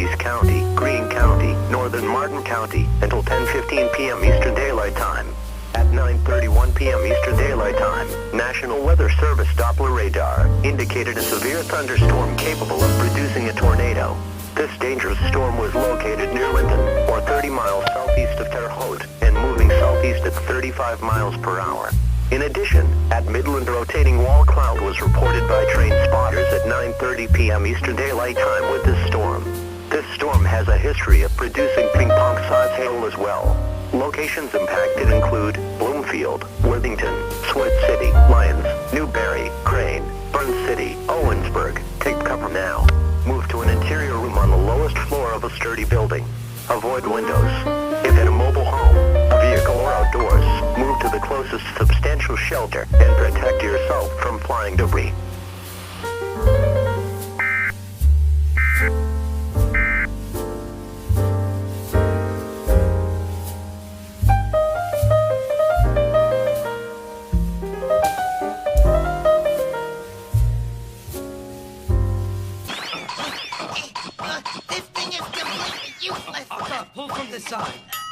Southeast County, Greene County, Northern Martin County, until 10:15 p.m. Eastern Daylight Time. At 9:31 p.m. Eastern Daylight Time, National Weather Service Doppler radar indicated a severe thunderstorm capable of producing a tornado. This dangerous storm was located near Linton, or 30 miles southeast of Terre Haute, and moving southeast at 35 miles per hour. In addition, at Midland, rotating wall cloud was reported by train spotters at 9:30 p.m. Eastern Daylight Time with this storm. This storm has a history of producing ping-pong-sized hail as well. Locations impacted include Bloomfield, Worthington, Swift City, Lyons, Newberry, Crane, Burn City, Owensburg. Take cover now. Move to an interior room on the lowest floor of a sturdy building. Avoid windows. If in a mobile home, a vehicle, or outdoors, move to the closest substantial shelter and protect yourself from flying debris. This thing is completely useless! Pull from the side.